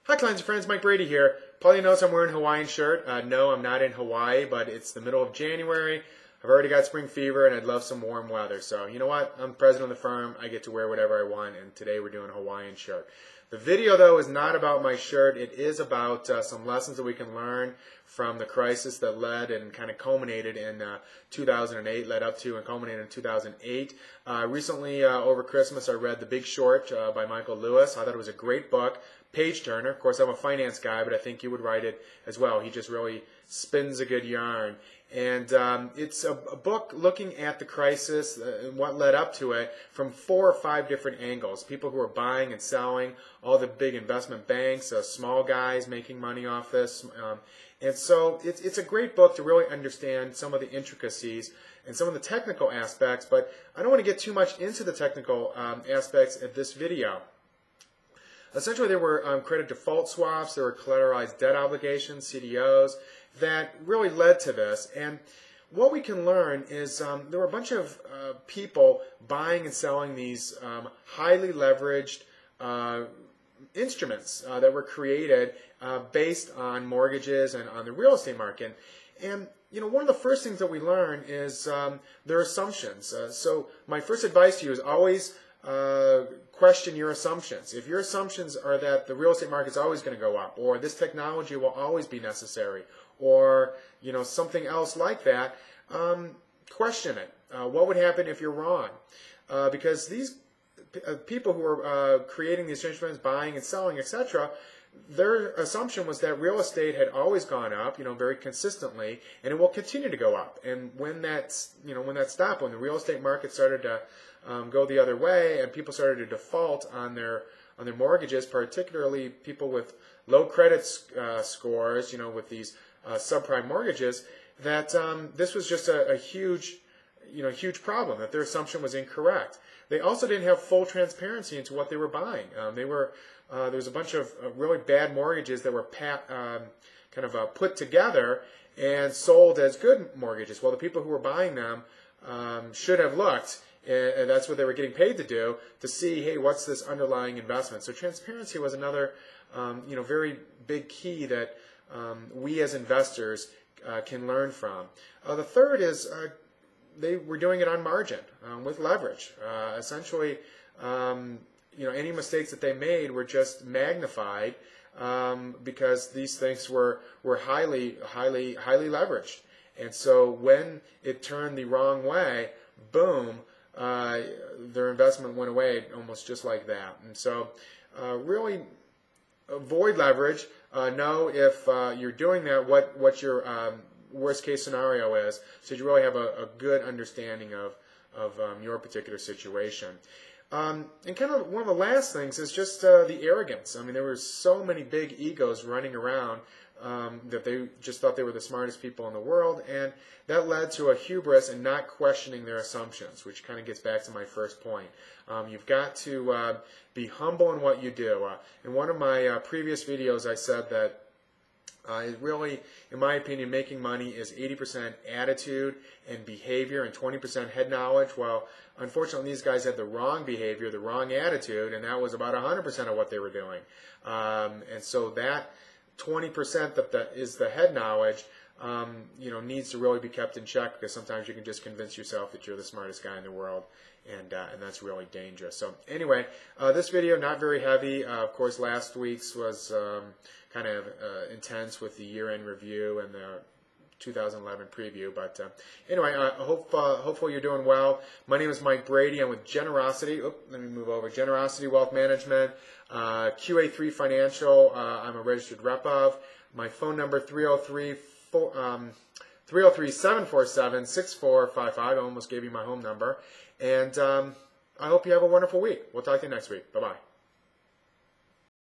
Hi clients and friends, Mike Brady here. Probably notice I'm wearing a Hawaiian shirt. No, I'm not in Hawaii, but it's the middle of January. I've already got spring fever and I'd love some warm weather. So you know what? I'm the president of the firm. I get to wear whatever I want, and today we're doing a Hawaiian shirt. The video though is not about my shirt. It is about some lessons that we can learn from the crisis that led and kind of culminated in 2008, led up to and culminated in 2008. Recently over Christmas I read The Big Short by Michael Lewis. I thought it was a great book. Page turner. Of course, I'm a finance guy, but I think you would write it as well. He just really spins a good yarn. And it's a book looking at the crisis and what led up to it from 4 or 5 different angles. People who are buying and selling, all the big investment banks, small guys making money off this. And so it's a great book to really understand some of the intricacies and some of the technical aspects, but I don't want to get too much into the technical aspects of this video. Essentially, there were credit default swaps, there were collateralized debt obligations, CDOs, that really led to this. And what we can learn is there were a bunch of people buying and selling these highly leveraged instruments that were created based on mortgages and on the real estate market. And you know, one of the first things that we learn is their assumptions. So my first advice to you is always question your assumptions. If your assumptions are that the real estate market is always going to go up, or this technology will always be necessary, or you know, something else like that, question it. What would happen if you're wrong? Because these people who are creating these instruments, buying and selling, etc., their assumption was that real estate had always gone up, you know, very consistently, and it will continue to go up. And when that's, you know, when that stopped, when the real estate market started to go the other way, and people started to default on their mortgages, particularly people with low credit scores, you know, with these subprime mortgages, that this was just a huge, you know, huge problem. That their assumption was incorrect. They also didn't have full transparency into what they were buying. There was a bunch of really bad mortgages that were put together and sold as good mortgages. Well, the people who were buying them should have looked, and that's what they were getting paid to do, to see, hey, what's this underlying investment? So transparency was another, you know, very big key that we as investors can learn from. The third is they were doing it on margin with leverage. Essentially, you know, any mistakes that they made were just magnified because these things were highly leveraged. And so when it turned the wrong way, boom, their investment went away almost just like that. And so really avoid leverage. Know if you're doing that, what your worst case scenario is, so you really have a good understanding of your particular situation. And kind of one of the last things is just the arrogance. I mean, there were so many big egos running around that they just thought they were the smartest people in the world, and that led to a hubris and not questioning their assumptions, which kind of gets back to my first point. You've got to be humble in what you do. In one of my previous videos I said that really, in my opinion, making money is 80% attitude and behavior and 20% head knowledge. Well, unfortunately, these guys had the wrong behavior, the wrong attitude, and that was about 100% of what they were doing. And so that 20% that is the head knowledge, you know, needs to really be kept in check, because sometimes you can just convince yourself that you're the smartest guy in the world, and that's really dangerous. So anyway, this video not very heavy. Of course, last week's was kind of intense with the year-end review and the 2011 preview. But anyway, hopefully you're doing well. My name is Mike Brady. I'm with Generosity. Let me move over. Generosity Wealth Management, QA3 Financial. I'm a registered rep of. My phone number 303-747-6455. I almost gave you my home number. And I hope you have a wonderful week. We'll talk to you next week. Bye-bye.